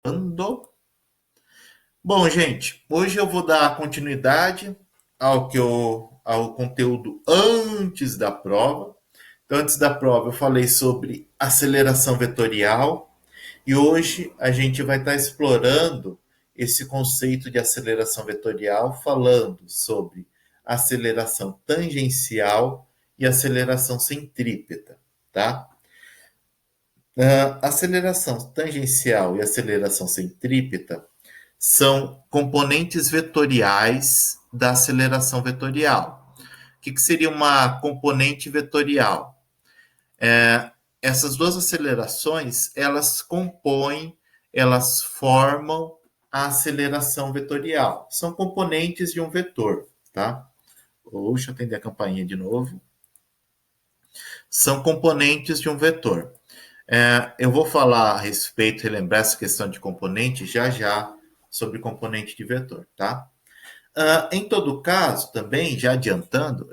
Ando. Bom, gente, hoje eu vou dar continuidade ao conteúdo antes da prova. Então, antes da prova, eu falei sobre aceleração vetorial e hoje a gente vai estar explorando esse conceito de aceleração vetorial, falando sobre aceleração tangencial e aceleração centrípeta, tá? Aceleração tangencial e aceleração centrípeta são componentes vetoriais da aceleração vetorial. O que seria uma componente vetorial? Essas duas acelerações, elas formam a aceleração vetorial. São componentes de um vetor, tá? Deixa eu atender a campainha de novo. São componentes de um vetor. Eu vou falar a respeito, relembrar essa questão de componente já sobre componente de vetor, tá? Em todo caso, também, já adiantando,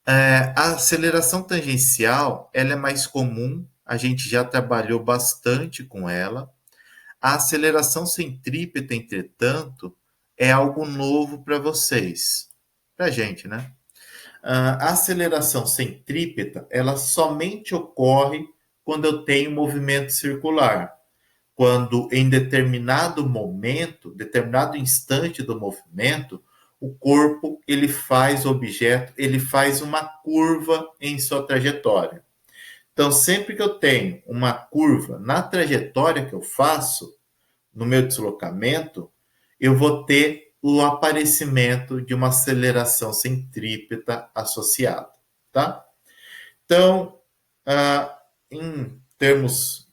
a aceleração tangencial, ela é mais comum, a gente já trabalhou bastante com ela. A aceleração centrípeta, entretanto, é algo novo para vocês, para a gente, né? A aceleração centrípeta, ela somente ocorre quando eu tenho movimento circular. Quando em determinado momento, determinado instante do movimento, o corpo o objeto, ele faz uma curva em sua trajetória. Então, sempre que eu tenho uma curva na trajetória que eu faço, no meu deslocamento, eu vou ter o aparecimento de uma aceleração centrípeta associada, tá? Então, em termos,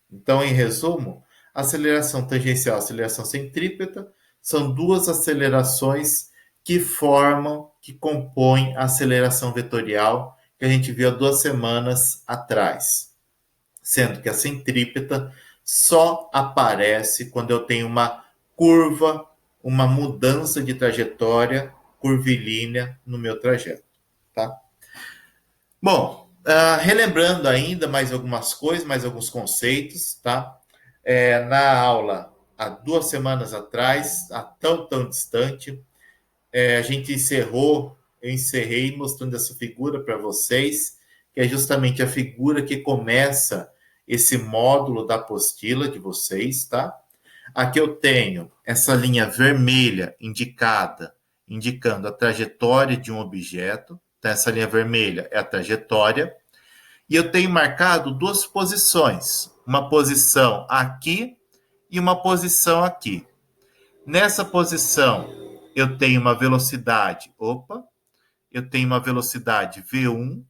então, em resumo, aceleração tangencial e aceleração centrípeta são duas acelerações que compõem a aceleração vetorial que a gente viu há 2 semanas atrás, sendo que a centrípeta só aparece quando eu tenho uma curva, uma mudança de trajetória curvilínea no meu trajeto, tá? Bom, relembrando ainda mais algumas coisas, mais alguns conceitos, tá? Na aula, há 2 semanas atrás, tão distante, eu encerrei mostrando essa figura para vocês, que é justamente a figura que começa esse módulo da apostila de vocês, tá? Aqui eu tenho essa linha vermelha indicando a trajetória de um objeto. Então, essa linha vermelha é a trajetória. E eu tenho marcado duas posições, uma posição aqui e uma posição aqui. Nessa posição, eu tenho uma velocidade V1,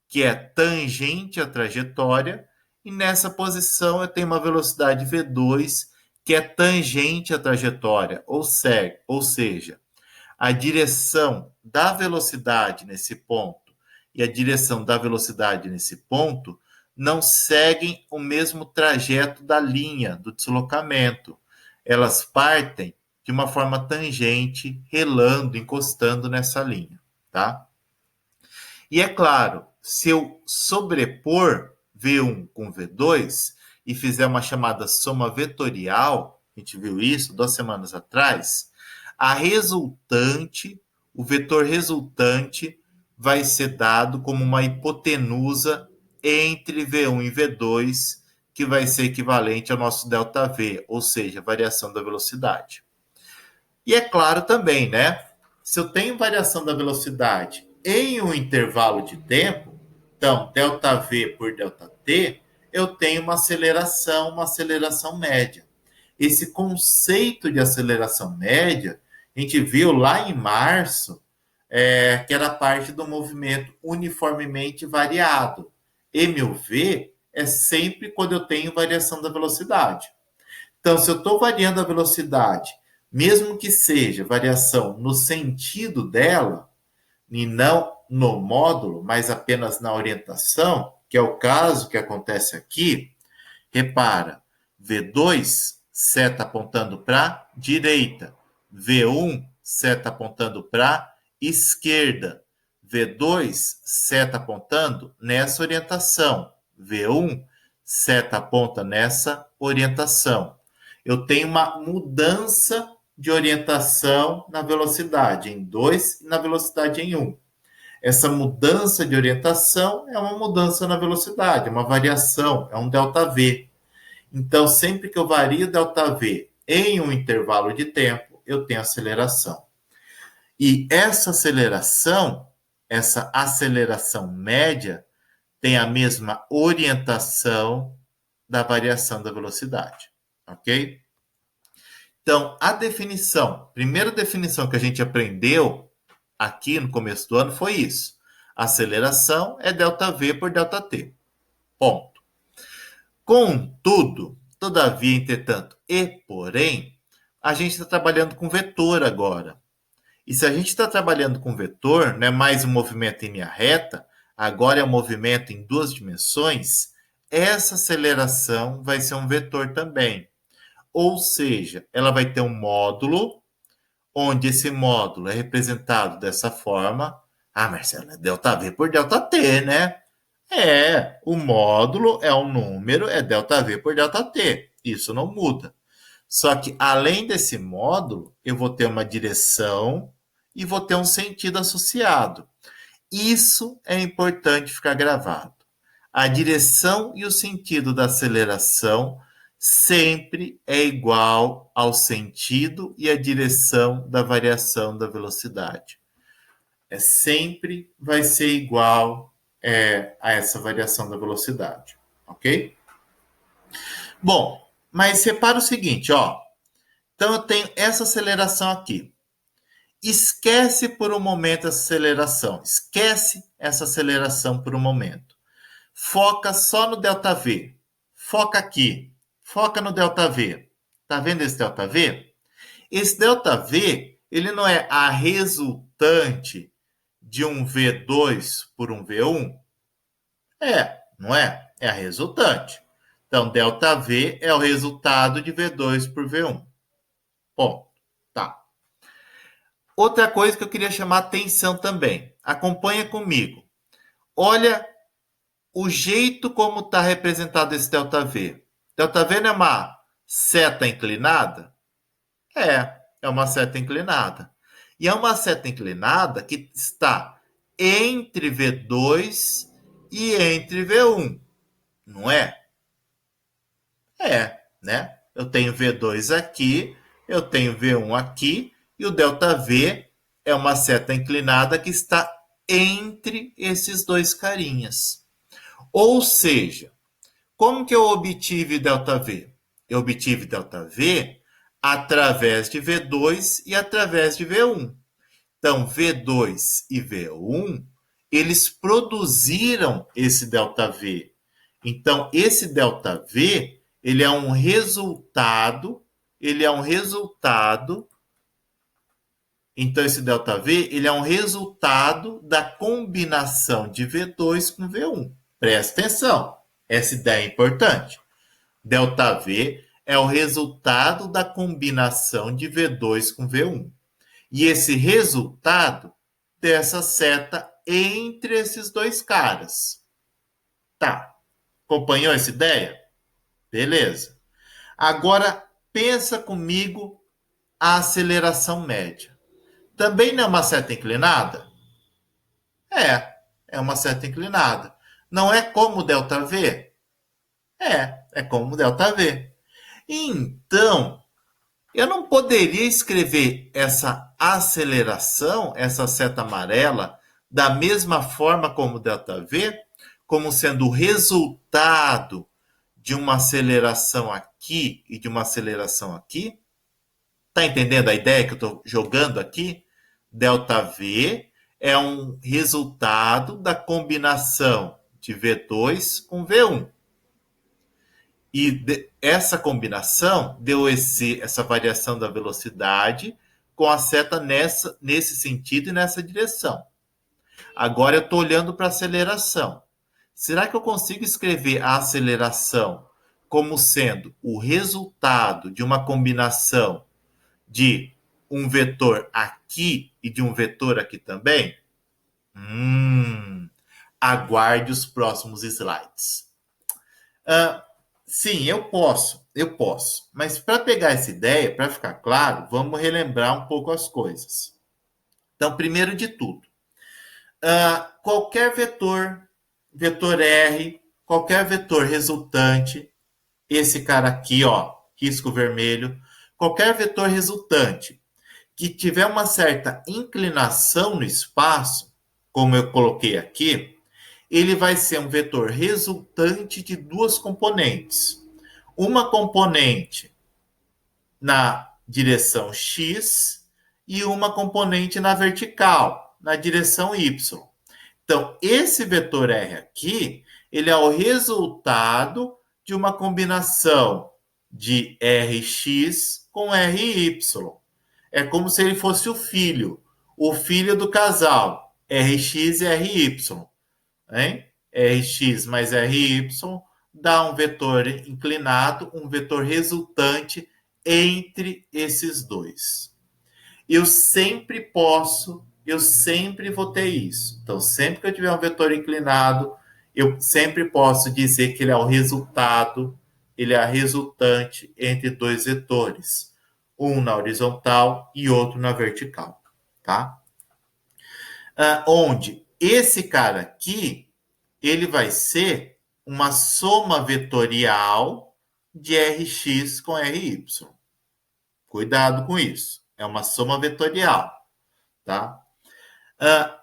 que é tangente à trajetória, e nessa posição eu tenho uma velocidade V2, que é tangente à trajetória, ou seja, a direção da velocidade nesse ponto e a direção da velocidade nesse ponto não seguem o mesmo trajeto da linha do deslocamento. Elas partem de uma forma tangente, relando, encostando nessa linha, tá? E é claro, se eu sobrepor V1 com V2 e fizer uma chamada soma vetorial, a gente viu isso 2 semanas atrás, o vetor resultante vai ser dado como uma hipotenusa entre V1 e V2, que vai ser equivalente ao nosso ΔV, ou seja, variação da velocidade. E é claro também, né? Se eu tenho variação da velocidade em um intervalo de tempo, então ΔV por ΔT, eu tenho uma aceleração média. Esse conceito de aceleração média, a gente viu lá em março, que era parte do movimento uniformemente variado. MV é sempre quando eu tenho variação da velocidade. Então, se eu estou variando a velocidade, mesmo que seja variação no sentido dela, e não no módulo, mas apenas na orientação, que é o caso que acontece aqui, repara, V2, seta apontando para direita, V1, seta apontando para esquerda, V2, seta apontando nessa orientação, V1, seta aponta nessa orientação. Eu tenho uma mudança de orientação na velocidade em 2 e na velocidade em 1. Essa mudança de orientação é uma mudança na velocidade, é uma variação, é um ΔV. Então, sempre que eu vario ΔV em um intervalo de tempo, eu tenho aceleração. E essa aceleração média, tem a mesma orientação da variação da velocidade, ok? Então, primeira definição que a gente aprendeu aqui no começo do ano foi isso. Aceleração é ΔV por ΔT. Ponto. Contudo, todavia, entretanto e porém, a gente está trabalhando com vetor agora. E se a gente está trabalhando com vetor, não é mais um movimento em linha reta, agora é um movimento em 2 dimensões, essa aceleração vai ser um vetor também. Ou seja, ela vai ter um módulo, onde esse módulo é representado dessa forma. Ah, Marcelo, é ΔV por ΔT, né? O módulo é um número, é ΔV por ΔT. Isso não muda. Só que, além desse módulo, eu vou ter uma direção e vou ter um sentido associado. Isso é importante ficar gravado. A direção e o sentido da aceleração sempre é igual ao sentido e a direção da variação da velocidade. Sempre vai ser igual a essa variação da velocidade, ok? Bom, mas repara o seguinte, ó. Então eu tenho essa aceleração aqui. Esquece por um momento essa aceleração. Esquece essa aceleração por um momento. Foca só no ΔV. Foca aqui. Foca no ΔV. Tá vendo esse ΔV? Esse ΔV, ele não é a resultante de um V2 por um V1? Não é? É a resultante. Então, ΔV é o resultado de V2 por V1. Bom, tá. Outra coisa que eu queria chamar a atenção também. Acompanha comigo. Olha o jeito como está representado esse ΔV. ΔV não é uma seta inclinada? É uma seta inclinada. E é uma seta inclinada que está entre V2 e entre V1. Não é? Né? Eu tenho V2 aqui, eu tenho V1 aqui, e o ΔV é uma seta inclinada que está entre esses dois carinhas. Ou seja, como que eu obtive ΔV? Eu obtive ΔV através de V2 e através de V1. Então, V2 e V1, eles produziram esse ΔV. Então, esse ΔV, ele é um resultado, então esse ΔV, ele é um resultado da combinação de V2 com V1. Presta atenção, essa ideia é importante. ΔV é o resultado da combinação de V2 com V1. E esse resultado dessa seta entre esses dois caras. Tá. Acompanhou essa ideia? Beleza. Agora, pensa comigo a aceleração média. Também não é uma seta inclinada? É uma seta inclinada. Não é como o ΔV? É como o ΔV. Então, eu não poderia escrever essa aceleração, essa seta amarela, da mesma forma como o ΔV, como sendo o resultado de uma aceleração aqui e de uma aceleração aqui? Está entendendo a ideia que eu estou jogando aqui? ΔV é um resultado da combinação de V2 com V1. E essa combinação deu essa variação da velocidade com a seta nesse sentido e nessa direção. Agora eu estou olhando para a aceleração. Será que eu consigo escrever a aceleração como sendo o resultado de uma combinação de um vetor aqui e de um vetor aqui também? Aguarde os próximos slides. Ah, sim, eu posso. Mas para pegar essa ideia, para ficar claro, vamos relembrar um pouco as coisas. Então, primeiro de tudo, qualquer vetor, vetor R, qualquer vetor resultante, esse cara aqui, ó, risco vermelho, qualquer vetor resultante que tiver uma certa inclinação no espaço, como eu coloquei aqui, ele vai ser um vetor resultante de duas componentes. Uma componente na direção x e uma componente na vertical, na direção y. Então, esse vetor R aqui, ele é o resultado de uma combinação de Rx com Ry. É como se ele fosse o filho do casal, Rx e Ry. Hein? Rx mais Ry dá um vetor inclinado, um vetor resultante entre esses dois. Eu sempre vou ter isso. Então, sempre que eu tiver um vetor inclinado, eu sempre posso dizer que ele é o resultado, ele é a resultante entre dois vetores, um na horizontal e outro na vertical, tá? Onde esse cara aqui, ele vai ser uma soma vetorial de Rx com Ry. Cuidado com isso. É uma soma vetorial, tá?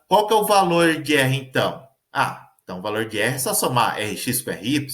Qual que é o valor de R, então? Então o valor de R é só somar Rx com Ry?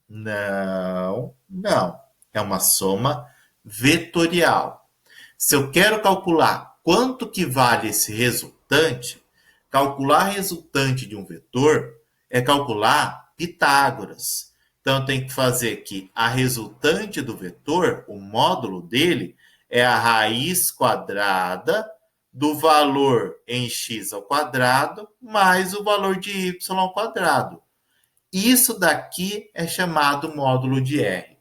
Não, não. É uma soma vetorial. Se eu quero calcular quanto que vale esse resultante, calcular resultante de um vetor é calcular Pitágoras. Então, eu tenho que fazer que a resultante do vetor, o módulo dele, é a raiz quadrada do valor em x ao quadrado mais o valor de y ao quadrado. Isso daqui é chamado módulo de R.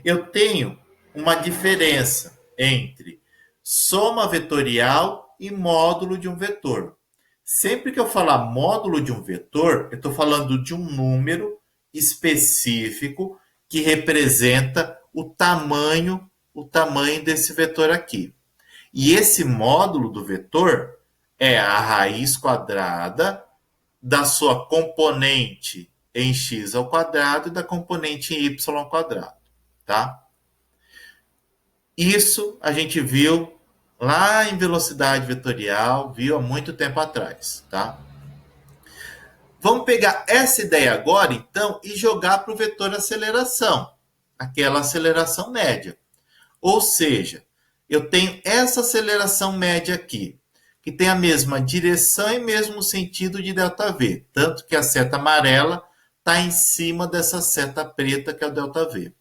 Eu tenho uma diferença entre soma vetorial e módulo de um vetor. Sempre que eu falar módulo de um vetor, eu estou falando de um número específico que representa o tamanho desse vetor aqui. E esse módulo do vetor é a raiz quadrada da sua componente em x ao quadrado e da componente em y ao quadrado, tá? Isso a gente viu lá em velocidade vetorial, viu há muito tempo atrás, tá? Vamos pegar essa ideia agora, então, e jogar para o vetor aceleração, aquela aceleração média. Ou seja, eu tenho essa aceleração média aqui, que tem a mesma direção e mesmo sentido de ΔV, tanto que a seta amarela está em cima dessa seta preta, que é o ΔV.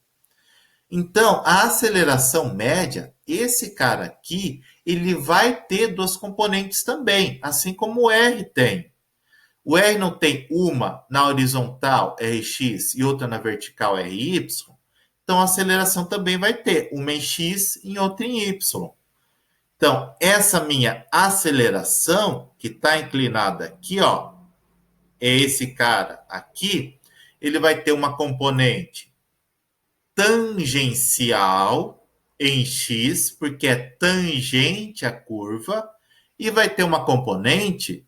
Então, a aceleração média, esse cara aqui, ele vai ter duas componentes também, assim como o R tem. O R não tem uma na horizontal, Rx, e outra na vertical, Ry. Então, a aceleração também vai ter uma em x e outra em y. Então, essa minha aceleração, que está inclinada aqui, ó, é esse cara aqui, ele vai ter uma componente tangencial em x, porque é tangente à curva, e vai ter uma componente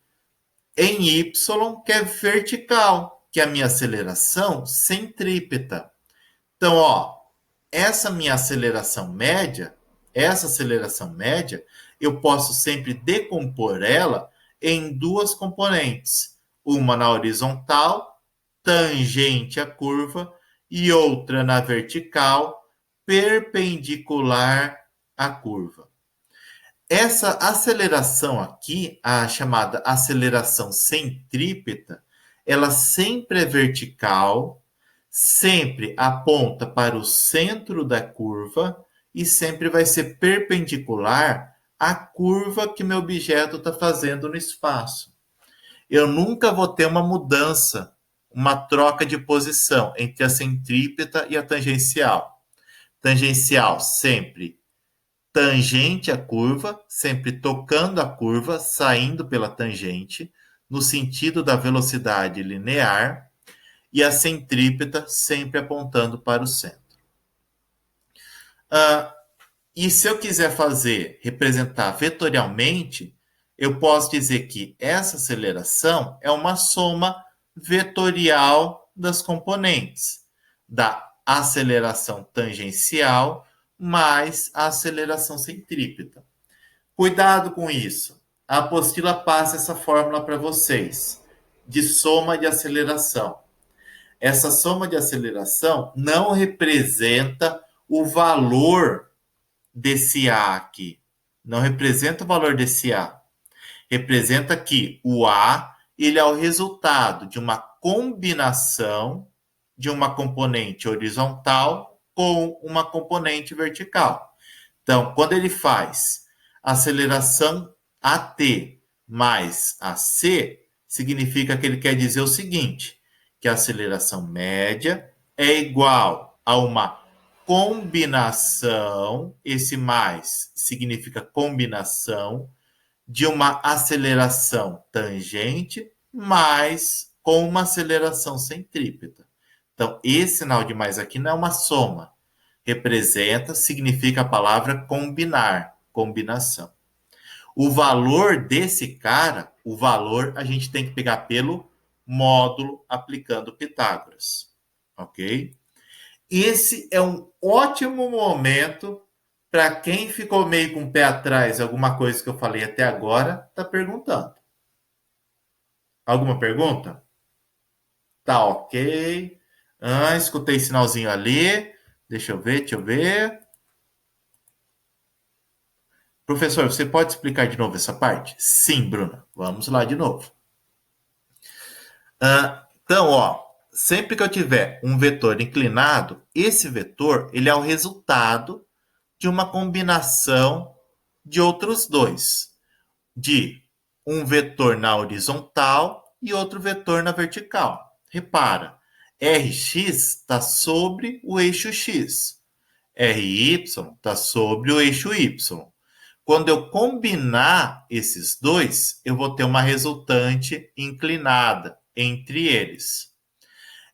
em y, que é vertical, que é a minha aceleração centrípeta. Então, ó, essa aceleração média, eu posso sempre decompor ela em duas componentes. Uma na horizontal, tangente à curva, e outra na vertical, perpendicular à curva. Essa aceleração aqui, a chamada aceleração centrípeta, ela sempre é vertical, sempre aponta para o centro da curva e sempre vai ser perpendicular à curva que meu objeto está fazendo no espaço. Eu nunca vou ter uma mudança, uma troca de posição entre a centrípeta e a tangencial. Tangencial sempre tangente à curva, sempre tocando a curva, saindo pela tangente, no sentido da velocidade linear. e a centrípeta sempre apontando para o centro. E se eu quiser representar vetorialmente, eu posso dizer que essa aceleração é uma soma vetorial das componentes, da aceleração tangencial mais a aceleração centrípeta. Cuidado com isso. A apostila passa essa fórmula para vocês, de soma de aceleração. Essa soma de aceleração não representa o valor desse A aqui. Não representa o valor desse A. Representa que o A ele é o resultado de uma combinação de uma componente horizontal com uma componente vertical. Então, quando ele faz aceleração AT mais AC, significa que ele quer dizer o seguinte, que a aceleração média é igual a uma combinação, esse mais significa combinação, de uma aceleração tangente mais com uma aceleração centrípeta. Então, esse sinal de mais aqui não é uma soma. Representa, significa a palavra combinar, combinação. O valor desse cara, o valor a gente tem que pegar pelo módulo aplicando Pitágoras. Ok? Esse é um ótimo momento para quem ficou meio com o pé atrás, alguma coisa que eu falei até agora, está perguntando. Alguma pergunta? Tá ok. Escutei sinalzinho ali. Deixa eu ver. Professor, você pode explicar de novo essa parte? Sim, Bruna. Vamos lá de novo. Então, sempre que eu tiver um vetor inclinado, esse vetor ele é o resultado de uma combinação de outros dois. De um vetor na horizontal e outro vetor na vertical. Repara, Rx está sobre o eixo X. Ry está sobre o eixo Y. Quando eu combinar esses dois, eu vou ter uma resultante inclinada entre eles.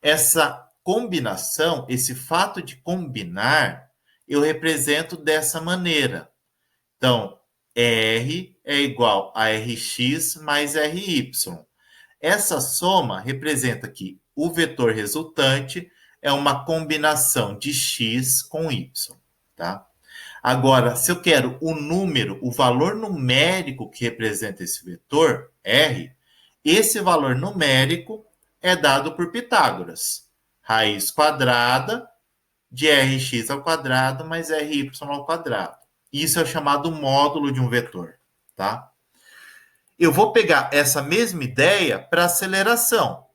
Essa combinação, esse fato de combinar, eu represento dessa maneira. Então, R é igual a Rx mais Ry. Essa soma representa que o vetor resultante é uma combinação de x com y. Tá? Agora, se eu quero o número, o valor numérico que representa esse vetor, R, esse valor numérico é dado por Pitágoras. Raiz quadrada de Rx ao quadrado mais Ry ao quadrado. Isso é o chamado módulo de um vetor. Tá? Eu vou pegar essa mesma ideia para aceleração.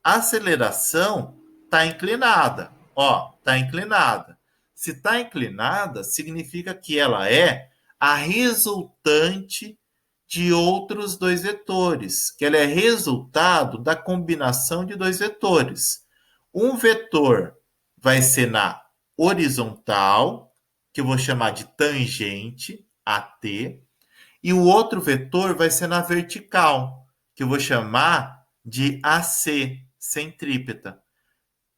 A aceleração está inclinada. Está inclinada. Se está inclinada, significa que ela é a resultante de outros dois vetores, que ela é resultado da combinação de dois vetores. Um vetor vai ser na horizontal, que eu vou chamar de tangente, AT, e o outro vetor vai ser na vertical, que eu vou chamar de AC, centrípeta.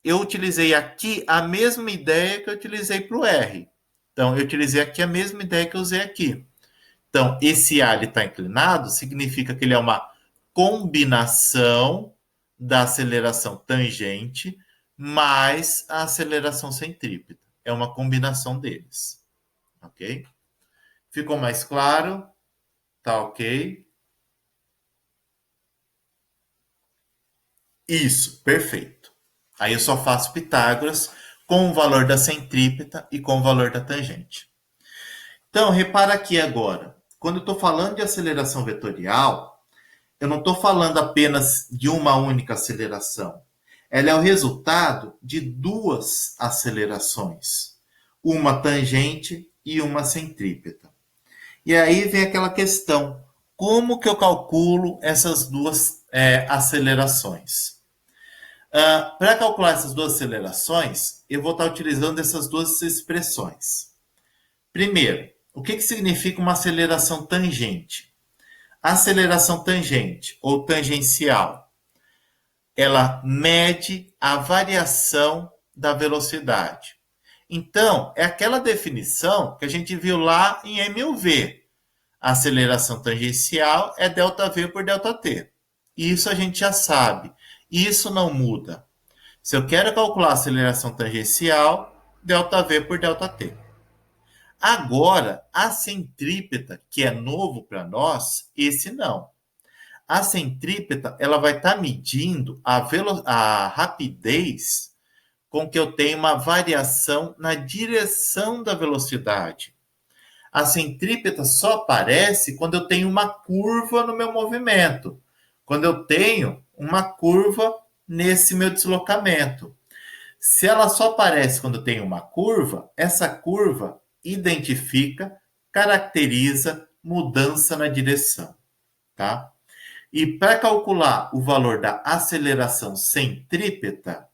Eu utilizei aqui a mesma ideia que eu utilizei para o R. Então, eu utilizei aqui a mesma ideia que eu usei aqui. Então, esse A está inclinado, significa que ele é uma combinação da aceleração tangente mais a aceleração centrípeta. É uma combinação deles. Ok? Ficou mais claro? Tá ok? Isso, perfeito. Aí eu só faço Pitágoras com o valor da centrípeta e com o valor da tangente. Então, repara aqui agora. Quando eu estou falando de aceleração vetorial, eu não estou falando apenas de uma única aceleração. Ela é o resultado de duas acelerações. Uma tangente e uma centrípeta. E aí vem aquela questão. Como que eu calculo essas duas acelerações? Para calcular essas duas acelerações, eu vou estar utilizando essas duas expressões. Primeiro, o que significa uma aceleração tangente? A aceleração tangente ou tangencial ela mede a variação da velocidade. Então, é aquela definição que a gente viu lá em MUV. A aceleração tangencial é ΔV por ΔT. Isso a gente já sabe. Isso não muda. Se eu quero calcular a aceleração tangencial, ΔV por ΔT. Agora, a centrípeta, que é novo para nós, esse não. A centrípeta ela vai estar medindo a rapidez com que eu tenho uma variação na direção da velocidade. A centrípeta só aparece quando eu tenho uma curva no meu movimento, quando eu tenho uma curva nesse meu deslocamento. Se ela só aparece quando eu tenho uma curva, essa curva identifica, caracteriza mudança na direção, tá? E para calcular o valor da aceleração centrípeta,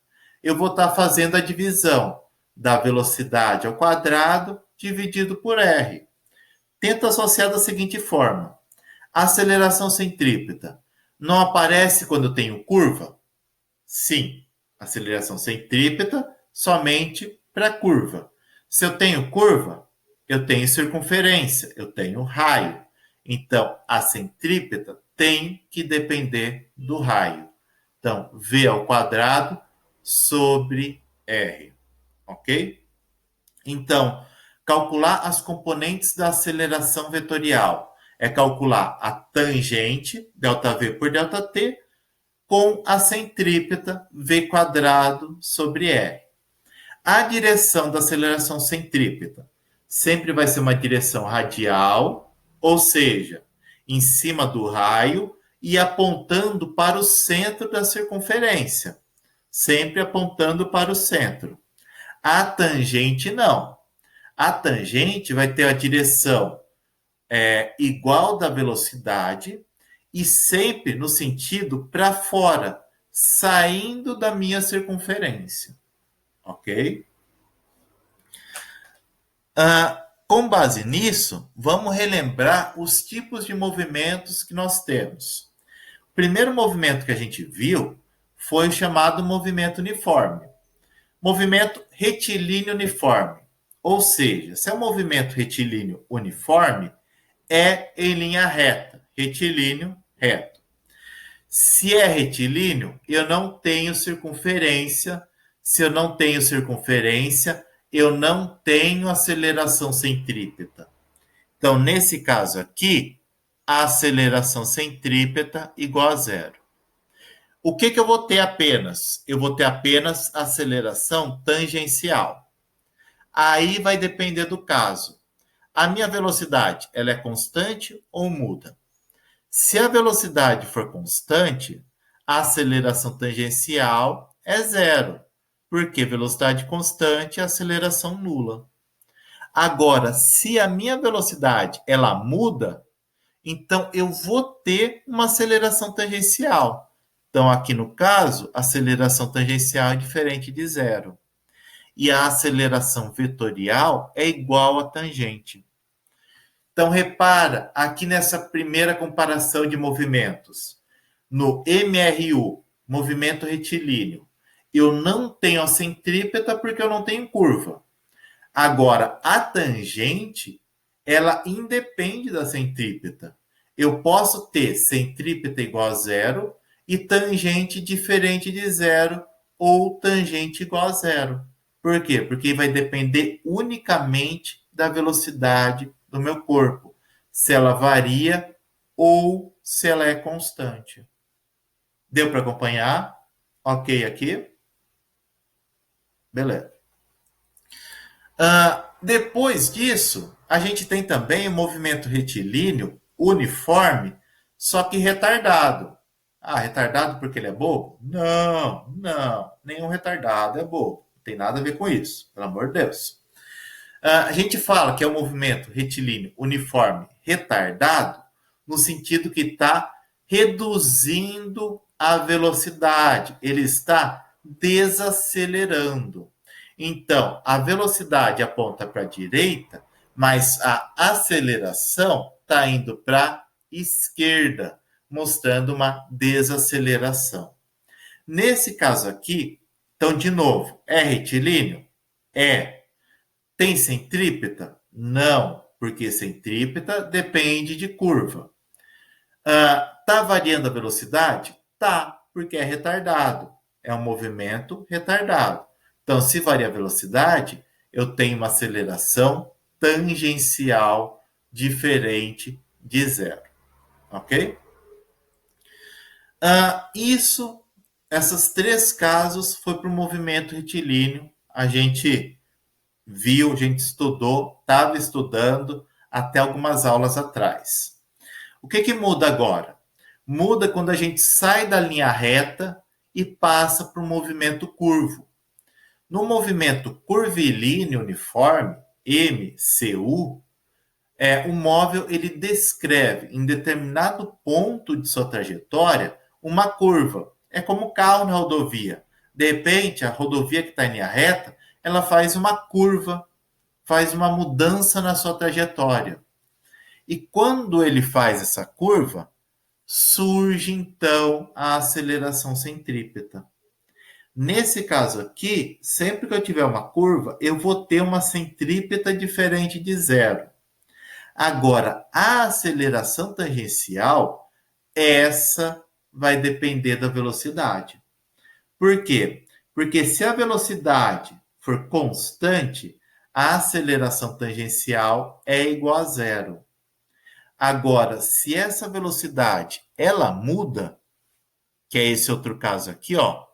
eu vou estar fazendo a divisão da velocidade ao quadrado dividido por r. Tento associar da seguinte forma. A aceleração centrípeta não aparece quando eu tenho curva? Sim, aceleração centrípeta somente para curva. Se eu tenho curva, eu tenho circunferência, eu tenho raio. Então, a centrípeta tem que depender do raio. Então, V ao quadrado sobre R. Ok? Então, calcular as componentes da aceleração vetorial é calcular a tangente, ΔV por ΔT, com a centrípeta V quadrado sobre R. A direção da aceleração centrípeta sempre vai ser uma direção radial, ou seja, em cima do raio e apontando para o centro da circunferência. Sempre apontando para o centro. A tangente não. A tangente vai ter a direção igual da velocidade e sempre no sentido para fora, saindo da minha circunferência. Ok? Com base nisso, vamos relembrar os tipos de movimentos que nós temos. O primeiro movimento que a gente viu foi o chamado movimento uniforme. Movimento retilíneo uniforme. Ou seja, se é um movimento retilíneo uniforme, é em linha reta, retilíneo reto. Se é retilíneo, eu não tenho circunferência. Se eu não tenho circunferência, eu não tenho aceleração centrípeta. Então, nesse caso aqui, a aceleração centrípeta igual a zero. O que eu vou ter apenas? Eu vou ter apenas aceleração tangencial. Aí vai depender do caso. A minha velocidade, ela é constante ou muda? Se a velocidade for constante, a aceleração tangencial é zero, porque velocidade constante é aceleração nula. Agora, se a minha velocidade ela muda, então eu vou ter uma aceleração tangencial. Então, aqui no caso, a aceleração tangencial é diferente de zero. E a aceleração vetorial é igual a tangente. Então, repara aqui nessa primeira comparação de movimentos. No MRU, movimento retilíneo, eu não tenho a centrípeta porque eu não tenho curva. Agora, a tangente, ela independe da centrípeta. Eu posso ter centrípeta igual a zero e tangente diferente de zero ou tangente igual a zero. Por quê? Porque vai depender unicamente da velocidade do meu corpo, se ela varia ou se ela é constante. Deu para acompanhar? Ok aqui? Beleza. Depois disso, a gente tem também o movimento retilíneo uniforme, só que retardado. Ah, retardado porque ele é bobo? Não, não. Nenhum retardado é bobo. Não tem nada a ver com isso, pelo amor de Deus. A gente fala que é um movimento retilíneo uniforme retardado no sentido que está reduzindo a velocidade. Ele está desacelerando. Então, a velocidade aponta para a direita, mas a aceleração está indo para a esquerda, mostrando uma desaceleração. Nesse caso aqui, então, de novo, é retilíneo? É. Tem centrípeta? Não, porque centrípeta depende de curva. Tá variando a velocidade? Tá, porque é retardado. É um movimento retardado. Então, se varia a velocidade, eu tenho uma aceleração tangencial diferente de zero. Ok? Isso, esses três casos foi para o movimento retilíneo. A gente viu, a gente estudou, estava estudando até algumas aulas atrás. O que, que muda agora? Muda quando a gente sai da linha reta e passa para o movimento curvo. No movimento curvilíneo uniforme, MCU, o móvel ele descreve em determinado ponto de sua trajetória uma curva. É como o carro na rodovia. De repente, a rodovia que está em linha reta, ela faz uma curva, faz uma mudança na sua trajetória. E quando ele faz essa curva, surge então a aceleração centrípeta. Nesse caso aqui, sempre que eu tiver uma curva, eu vou ter uma centrípeta diferente de zero. Agora, a aceleração tangencial, essa vai depender da velocidade. Por quê? Porque se a velocidade for constante, a aceleração tangencial é igual a zero. Agora, se essa velocidade ela muda, que é esse outro caso aqui, ó,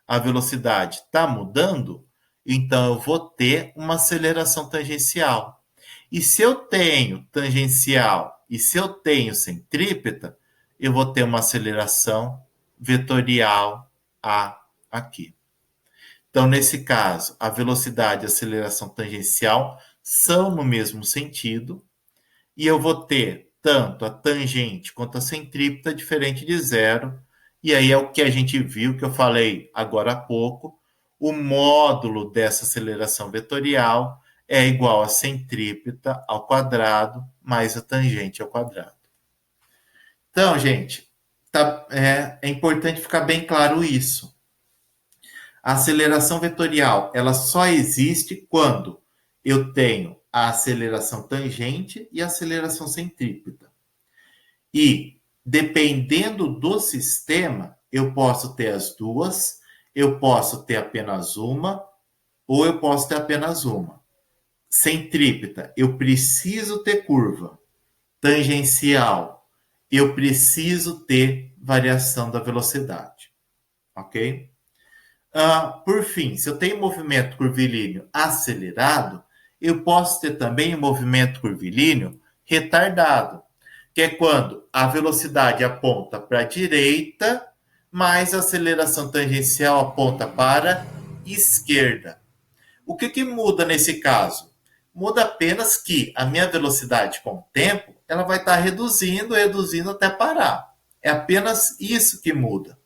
a velocidade está mudando, então eu vou ter uma aceleração tangencial. E se eu tenho tangencial e se eu tenho centrípeta, eu vou ter uma aceleração vetorial A aqui. Então, nesse caso, a velocidade e a aceleração tangencial são no mesmo sentido, e eu vou ter tanto a tangente quanto a centrípeta diferente de zero. E aí é o que a gente viu, que eu falei agora há pouco, o módulo dessa aceleração vetorial é igual a centrípeta ao quadrado mais a tangente ao quadrado. Então, gente, é importante ficar bem claro isso. A aceleração vetorial ela só existe quando eu tenho a aceleração tangente e a aceleração centrípeta. E, dependendo do sistema, eu posso ter as duas, eu posso ter apenas uma, ou eu posso ter apenas uma. Centrípeta, eu preciso ter curva. Tangencial, eu preciso ter variação da velocidade. Ok? Por fim, se eu tenho movimento curvilíneo acelerado, eu posso ter também um movimento curvilíneo retardado, que é quando a velocidade aponta para a direita, mas a aceleração tangencial aponta para a esquerda. O que, que muda nesse caso? Muda apenas que a minha velocidade com o tempo ela vai estar reduzindo, reduzindo até parar. É apenas isso que muda.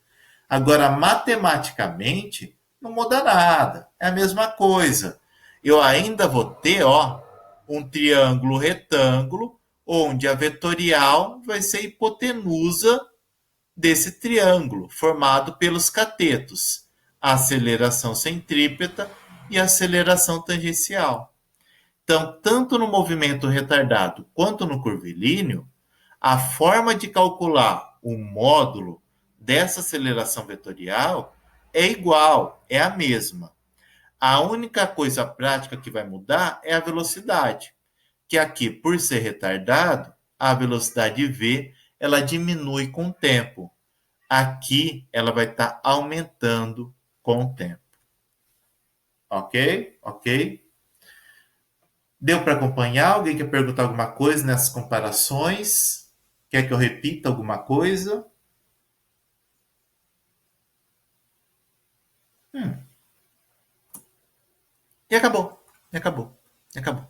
Agora, matematicamente, não muda nada. É a mesma coisa. Eu ainda vou ter, ó, um triângulo retângulo, onde a vetorial vai ser a hipotenusa desse triângulo, formado pelos catetos, a aceleração centrípeta e a aceleração tangencial. Então, tanto no movimento retardado quanto no curvilíneo, a forma de calcular o módulo dessa aceleração vetorial é igual, é a mesma. A única coisa prática que vai mudar é a velocidade, que aqui, por ser retardado, a velocidade v ela diminui com o tempo. Aqui ela vai estar aumentando com o tempo. Ok? Ok? Deu para acompanhar? Alguém quer perguntar alguma coisa nessas comparações? Quer que eu repita alguma coisa? Hum. E acabou. E acabou. E acabou.